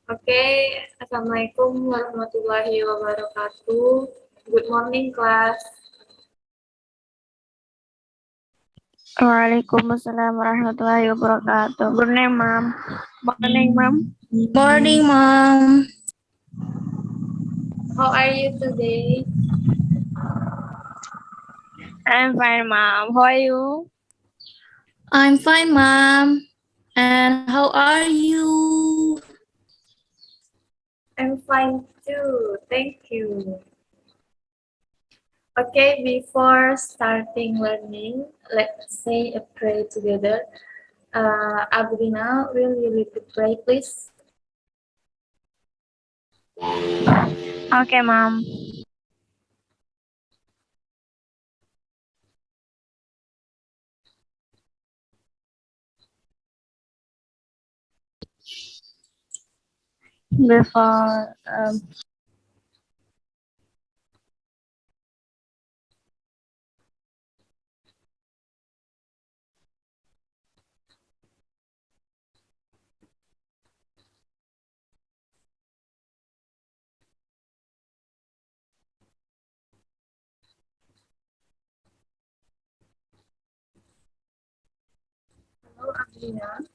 Oke, Assalamualaikum warahmatullahi wabarakatuh. Good morning, class. Waalaikumsalam warahmatullahi wabarakatuh. Good morning, ma'am. Morning, ma'am. Morning, Mom. How are you today? I'm fine, ma'am. How are you? I'm fine, Mom. And how are you? I'm fine too. Thank you. Okay, before starting learning, let's say a prayer together. Abrina, will you read the prayer, please? Okay, ma'am. Before Hello, Abrina.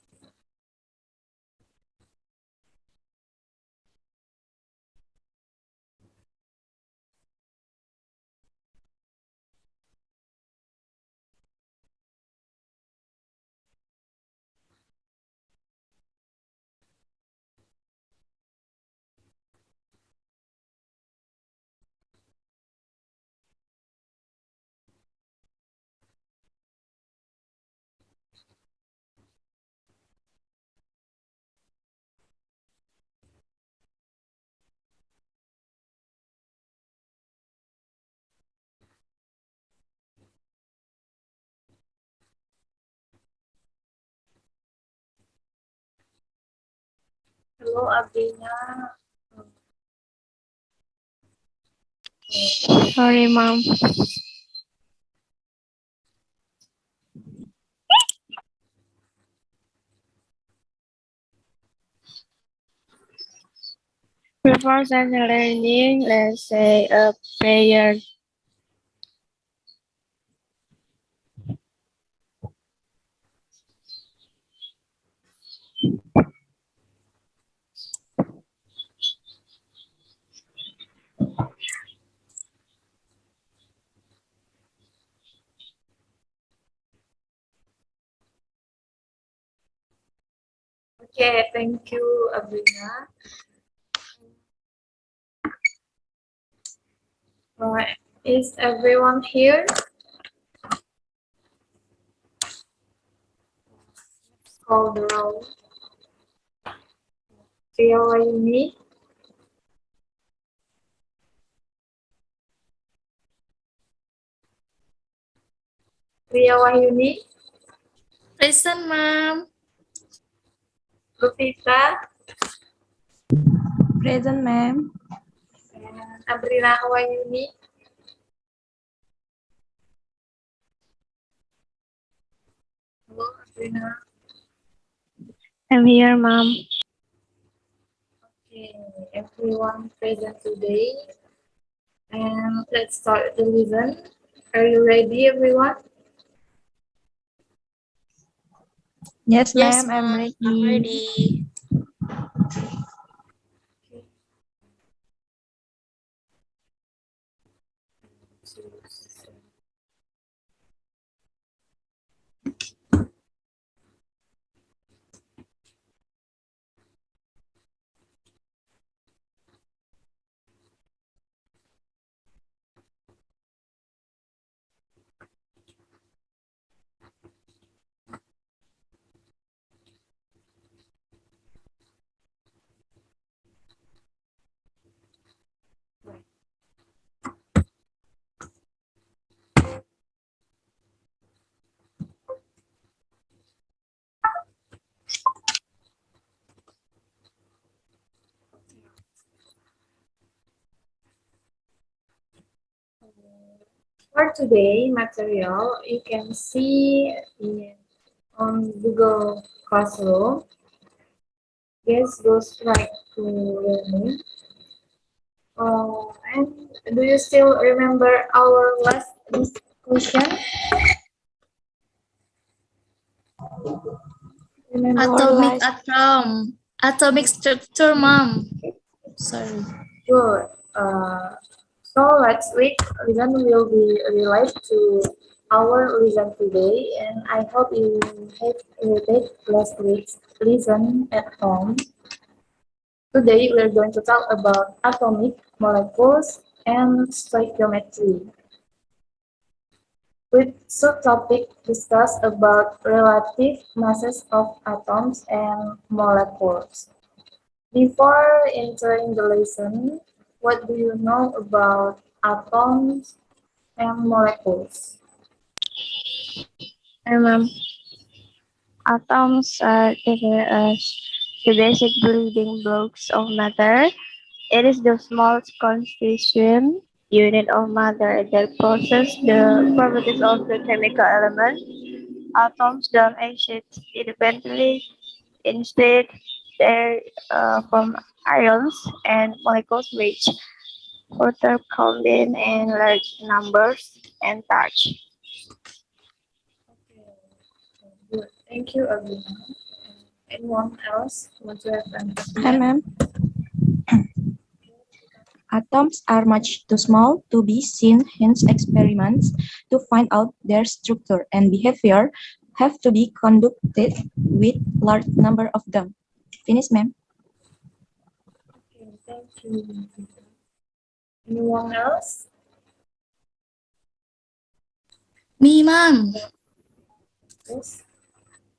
Hello, Abrina. sorry, ma'am. Before starting learning, let's say a prayer. Okay, thank you, Abrina. Is everyone here? Call the roll. Ria Wayuni, Ria Wahyuni, Present, Mom. Lupita, Present, ma'am. and Abrina Wayuni. Hello, Abrina. I'm here, ma'am. Okay, everyone present today. And let's start the lesson. Are you ready, everyone? Yes, Yes, ma'am. I'm Mom. ready. I'm ready. For today material, you can see on Google Classroom. guess goes right to learning. And do you still remember our last discussion? Remember? Atomic last- atom. Atomic structure, mom. Sorry. Good. So next week, lesson will be related to our lesson today, and I hope you have read last week's lesson at home. Today, we're going to talk about atomic molecules and stoichiometry. With subtopic discuss about relative masses of atoms and molecules. Before entering the lesson, what do you know about atoms and molecules? Atoms are taken as the basic building blocks of matter. It is the smallest constituent unit of matter that possesses the properties of the chemical element. Atoms don't exist independently. Instead, they form ions and molecules which further combine in large numbers and touch. Okay, good. Thank you, Aruna. Anyone else want to have an Hi, ma'am. Atoms are much too small to be seen, hence experiments to find out their structure and behavior have to be conducted with large number of them. Finish, ma'am. Okay, thank you. Anyone else? Me, mom. Yes.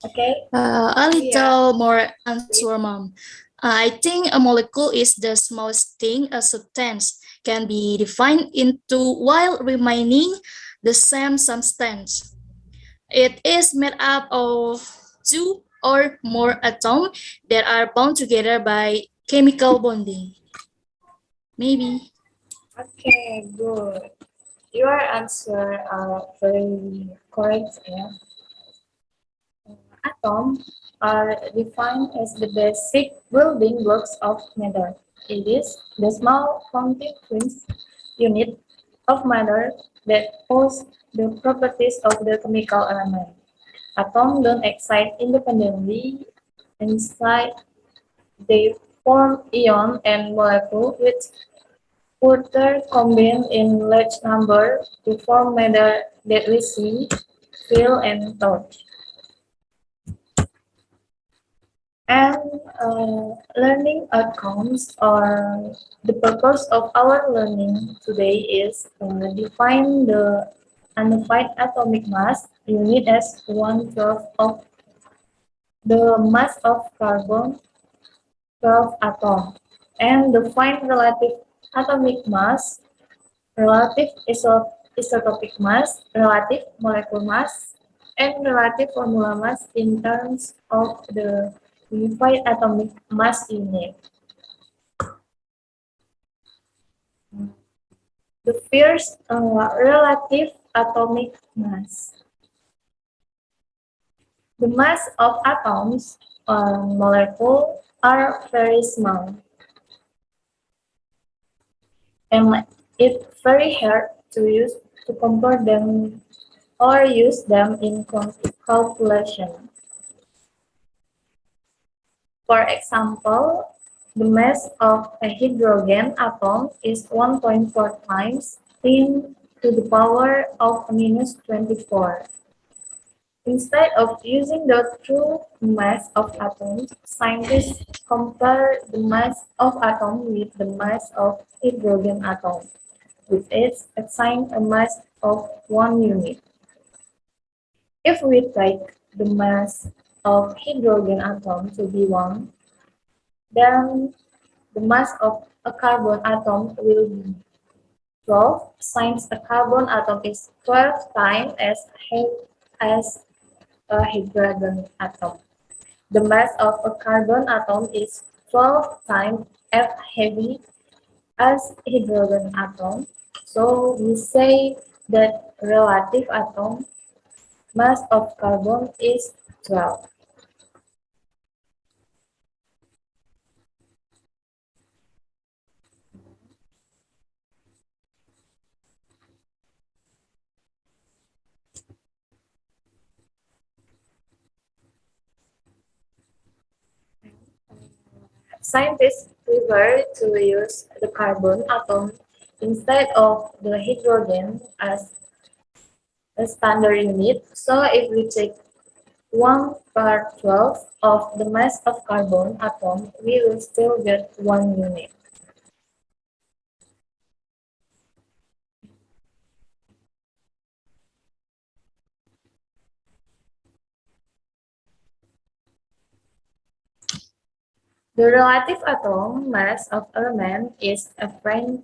Okay. A little more answer, mom. I think a molecule is the smallest thing a substance can be defined into while remaining the same substance. It is made up of two or more atoms that are bound together by chemical bonding. Maybe. Okay, good. Your answer are very correct. Yeah. Atoms are defined as the basic building blocks of matter. It is the small constituent unit of matter that possess the properties of the chemical element. Atoms don't exist independently. Inside, they form ion and molecule which further combine in large number to form matter that we see, feel, and touch. And learning outcomes or the purpose of our learning today is define the undefined atomic mass unit as 1/12 of the mass of carbon 12 atom and define relative atomic mass, relative isotopic mass, relative molecular mass, and relative formula mass in terms of the unified atomic mass unit. The first, relative atomic mass. The mass of atoms or molecule are very small, and it's very hard to use to compare them or use them in calculation. For example, the mass of a hydrogen atom is 1.4 times 10 to the power of minus 24. Instead of using the true mass of atoms, scientists compare the mass of atom with the mass of hydrogen atom, which is assigned a mass of 1 unit. If we take the mass of hydrogen atom to be 1, then the mass of a carbon atom will be 12, since a carbon atom is 12 times as a hydrogen atom. The mass of a carbon atom is 12 times as heavy as hydrogen atom. So we say that relative atom mass of carbon is 12. Scientists prefer to use the carbon atom instead of the hydrogen as a standard unit. So if we take 1/12 of the mass of carbon atom, we will still get 1 unit. The relative atom mass of element is a friend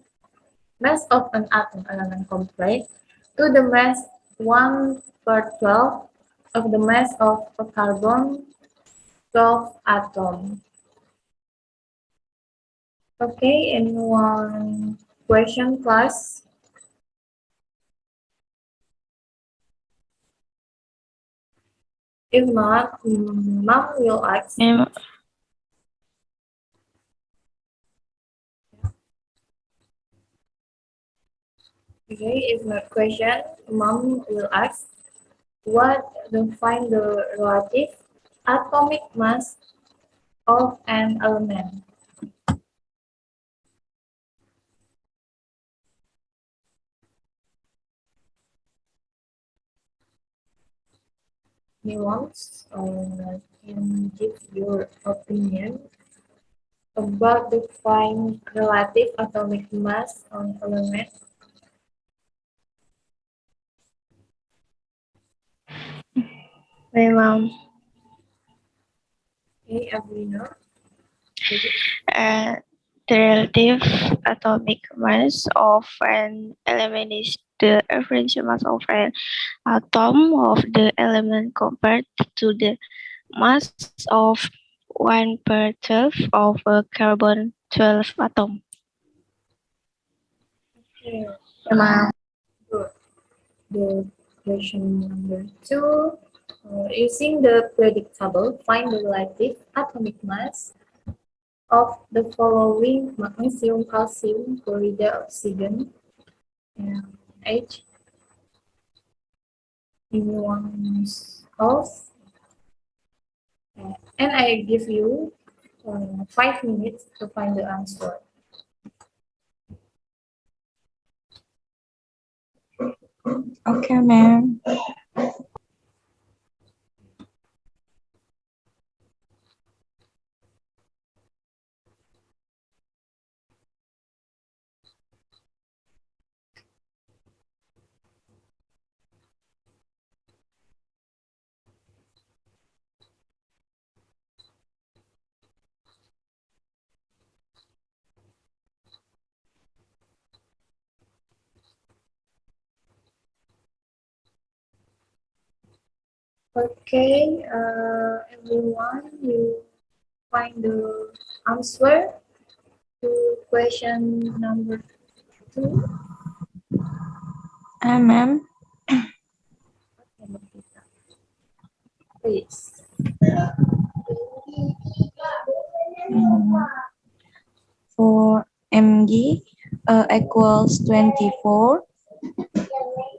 mass of an atom element complex to the mass 1/12 of the mass of a carbon 12 atom. Okay, anyone question class? If not, mom will ask. Okay, if not question, mom will ask what define the relative atomic mass of an element. Anyone can give your opinion about define relative atomic mass on element. My mom. Okay, Avrina. Uh, the relative atomic mass of an element is the average mass of an atom of the element compared to the mass of 1/12 of a carbon 12 atom. Okay, Ma'am. good. The question number 2. Using the predictable, find the relative atomic mass of the following magnesium, calcium, chloride, oxygen, and H in one else. And I give you 5 minutes to find the answer. Okay, ma'am. Okay, everyone, you find the answer to question number 2. Ma'am. Please. For mg equals 24,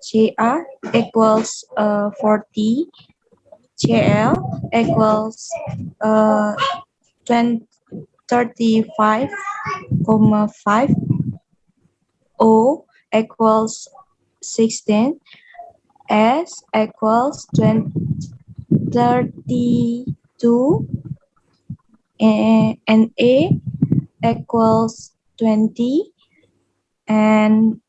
Gr equals 40, Gl equals 35,5, O equals 16, S equals 32, and A equals 20, and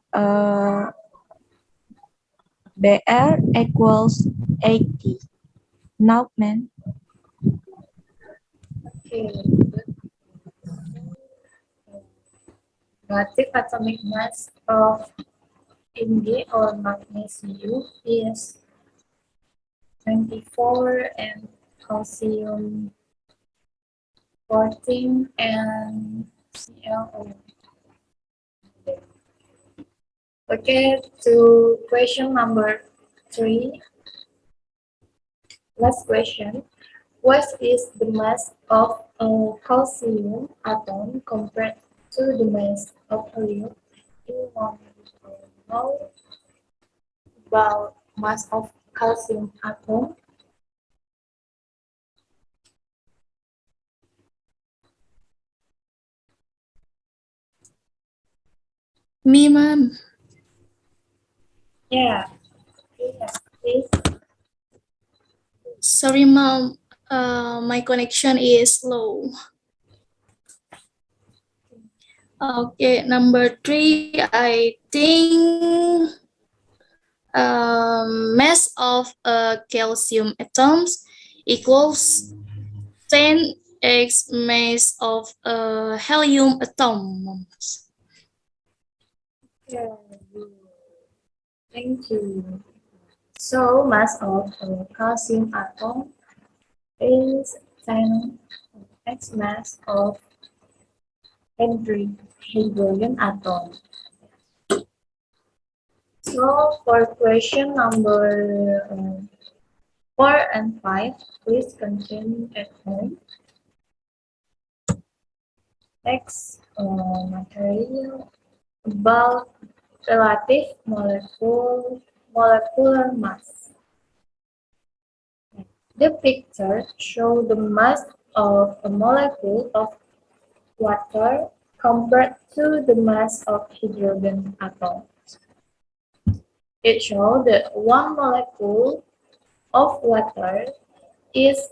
BR equals 80. Now, man. Okay. Relative atomic mass of Mg or magnesium is 24 and calcium 14 and Cl. Okay, to question number 3. Last question. What is the mass of a calcium atom compared to the mass of helium? You want to know about mass of calcium atom? Me, ma'am. Yeah. Yes, please. Sorry, ma'am. My connection is slow. Okay, number 3, I think mass of calcium atoms equals 10x mass of helium atoms. Yeah. Thank you. So mass of a calcium atom is 10x mass of hydrogen atom. So for question number 4 and 5, please continue at home. Next, material about relative molecular mass. The picture shows the mass of a molecule of water compared to the mass of hydrogen atom. It shows that one molecule of water is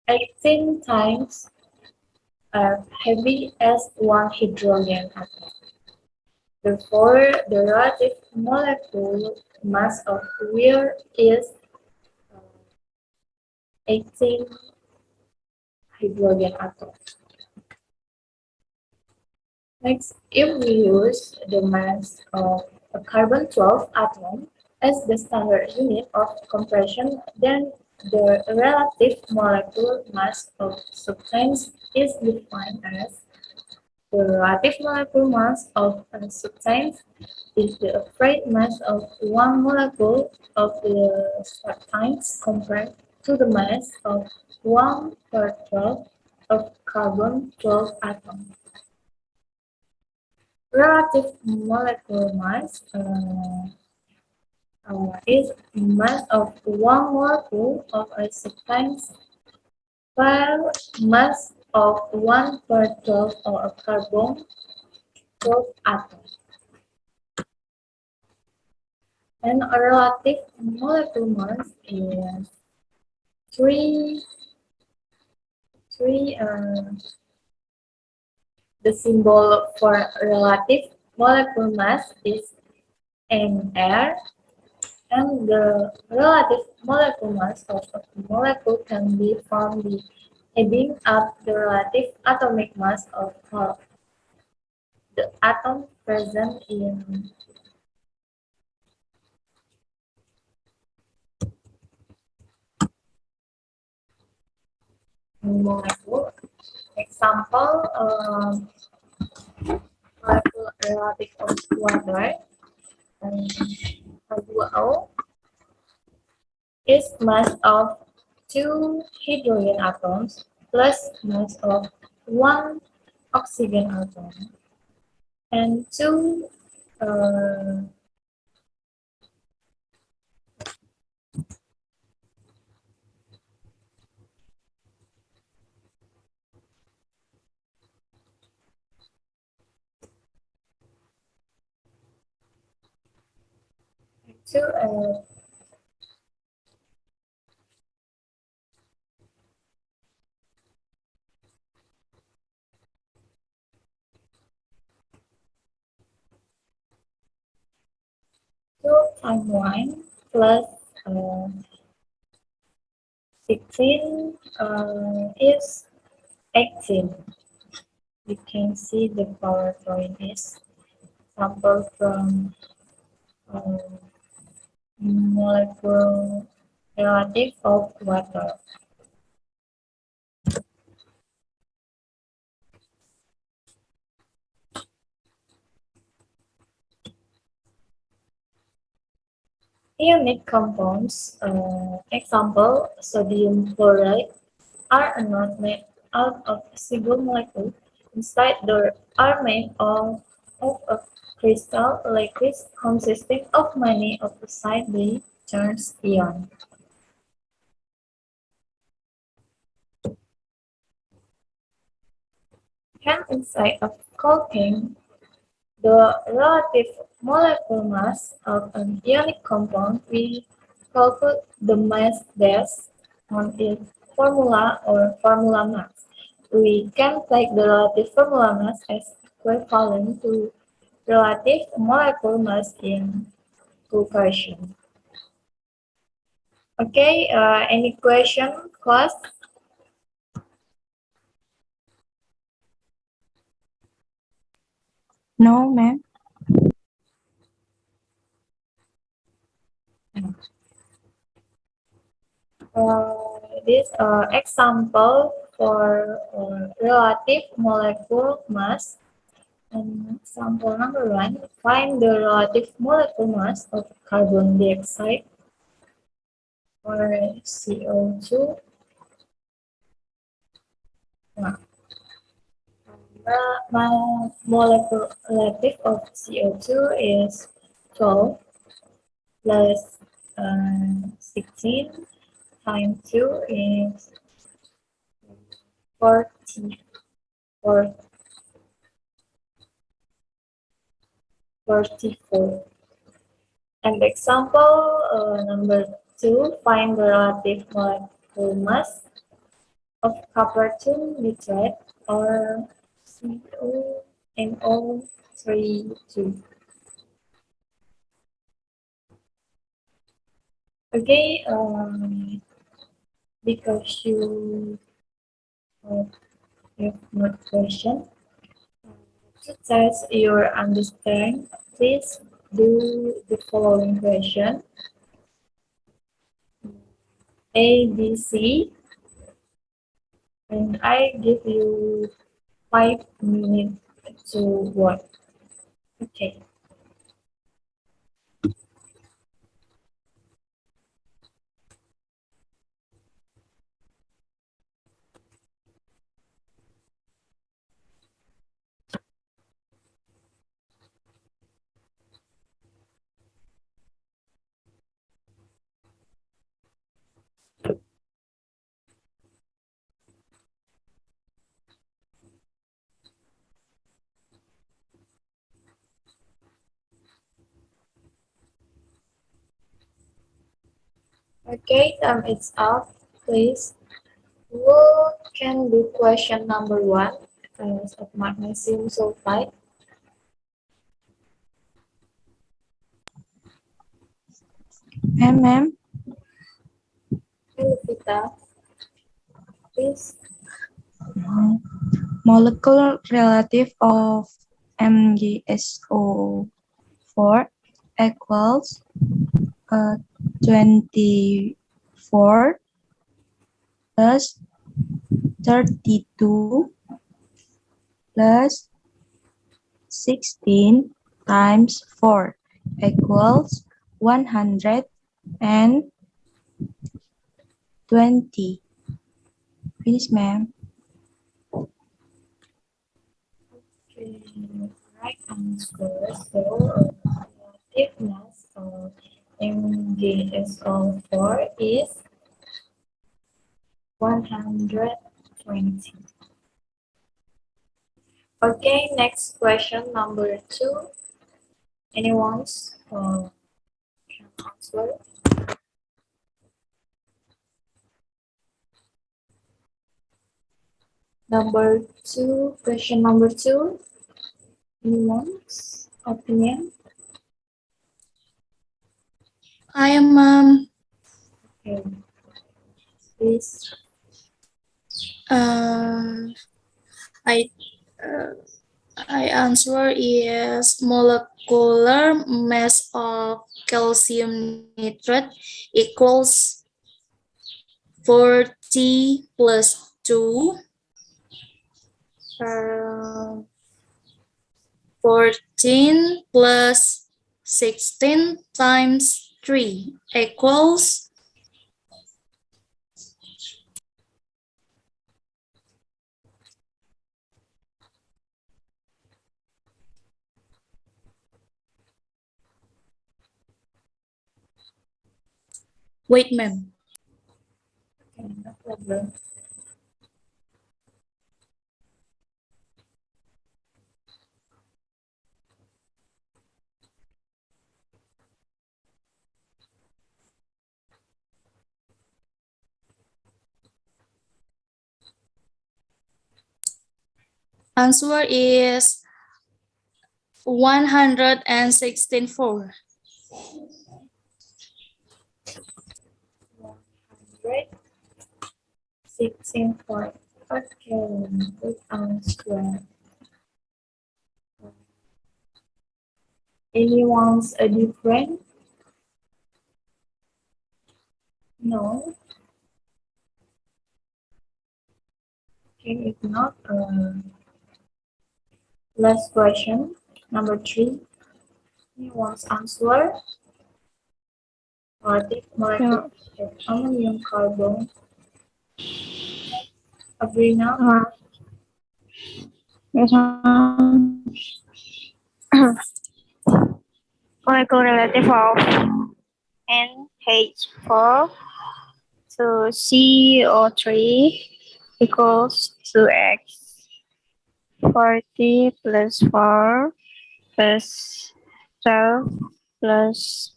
18 times as heavy as one hydrogen atom. Therefore, the relative molecular mass of air is 18 hydrogen atoms. Next, if we use the mass of a carbon-12 atom as the standard unit of compression, then the relative molecular mass of substance is defined as the relative molecular mass of a substance is the applied mass of one molecule of the substance compared to the mass of 1 per 12 of carbon-12 atom. Relative molecular mass is mass of one molecule of a substance, while mass of 1 per 12 of a carbon-12 atom. And a relative molecular mass is three, the symbol for relative molecular mass is Nr, and the relative molecular mass of a molecule can be found by adding up the relative atomic mass of the atom present in molecule. Example, molecule relative of water, H2O, is mass of 2 hydrogen atoms plus mass of 1 oxygen atom and 2 uh, two times 1 plus 16 is 18. You can see the PowerPoint is sample from uh, molecule relative of water. Ionic compounds, example, sodium chloride, are not made out of a single molecule. Instead, they are made of a crystal liquid consisting of many oppositely charged ions. Hence, inside of Culking, the relative molecular mass of an ionic compound, we calculate the mass based on its formula or formula mass. We can take the relative formula mass as equivalent to relative molecular mass in equation. Okay, any question, class? No, ma'am. This example for relative molecular mass. And example number one, find the relative molecular mass of carbon dioxide or CO2. Nah, the molecular relative of CO2 is 12 plus 16 times 2 is 40, or 44. And example number two, find the relative molecular mass of copper 2 nitrate or CONO32. Okay, because uh, have more question, to test your understanding, please do the following question. A, B, C, and I give you 5 minutes to work. Okay. Okay, time is up. Please, who can do question number one of magnesium sulfide? Ma'am, Elvita, please. molecular relative of MgSO4 equals 24 plus 32 plus 16 times 4 equals 120. Finish, ma'am. Okay, right answer. So, relative mass of MgSO4 is 120. Okay, next question number two. Anyone can answer? Number two, question number two. Anyone's opinion? I am Okay, please. uh, I uh, I answer is molecular mass of calcium nitrate equals 40 plus 2, 14 plus 16 times 3 equals, wait ma'am, Okay, no problem. Answer is 164. 116 point. Okay, good answer. Anyone's a different? No. Okay, if not, last question, number 3. Anyone's answer? Molecule ammonium carbon. Abrina? Yes, molecule relative of NH4 to CO3 equals 2x. 40 plus 4 plus 12 plus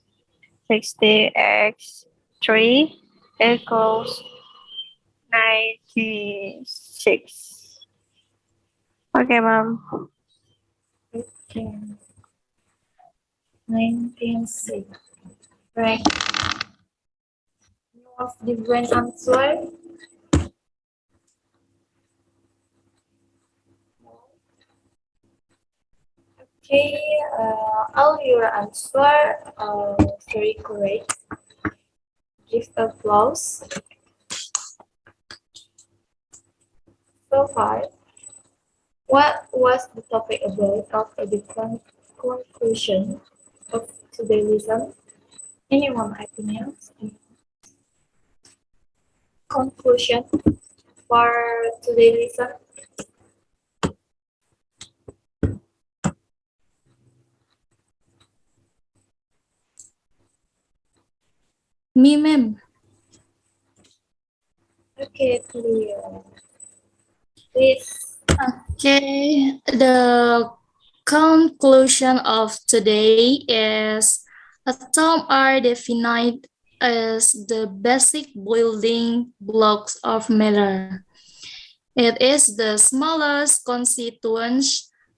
60x 3 equals 96. Okay, Mom. Okay. 19.6. Right. What's different answer? Okay, all your answer very correct. Give applause. So far, what was the topic about of the conclusion of today's lesson? Anyone opinions? Conclusion for today's lesson? Me, ma'am. Okay, clear. Please. Okay, the conclusion of today is atoms are defined as the basic building blocks of matter. It is the smallest constituent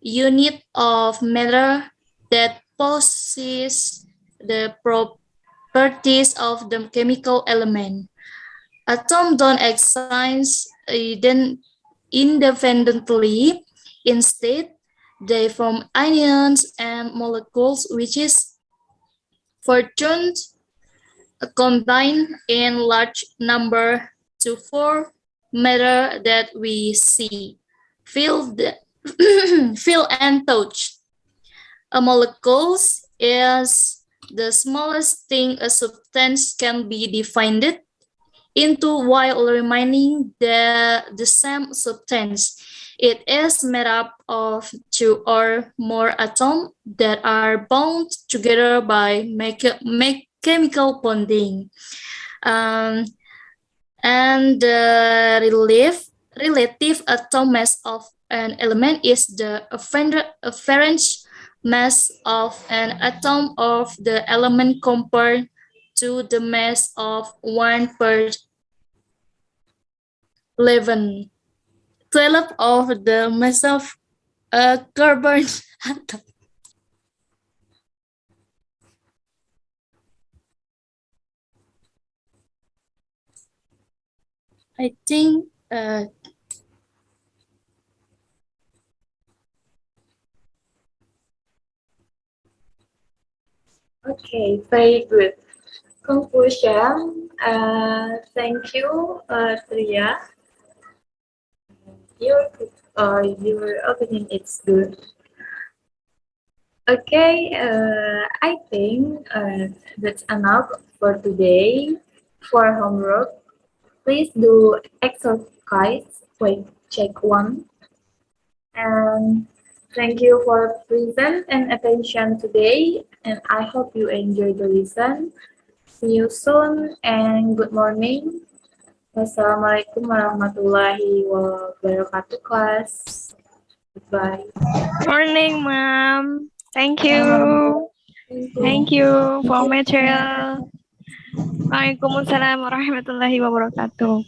unit of matter that possesses the properties of the chemical element. Atoms don't exist independently. Instead, they form ions and molecules which is fortuned combined in large number to form matter that we see, feel and touch. A molecule is the smallest thing a substance can be defined into while remaining the same substance. It is made up of two or more atoms that are bound together by chemical bonding. Um, and the relative atom mass of an element is the average mass of an atom of the element compared to the mass of 1 per 11. 12 of the mass of a carbon atom. I think Okay, very good. Conclusion. Thank you, Tria. Your opinion is good. Okay, I think that's enough for today. For homework, please do exercise. Wait, check 1. And thank you for present and attention today. And I hope you enjoy the lesson. See you soon and good morning. Wassalamualaikum warahmatullahi wabarakatuh, class. Goodbye. Morning, Mom. Thank you. Thank you for material. Waalaikumsalam warahmatullahi wabarakatuh.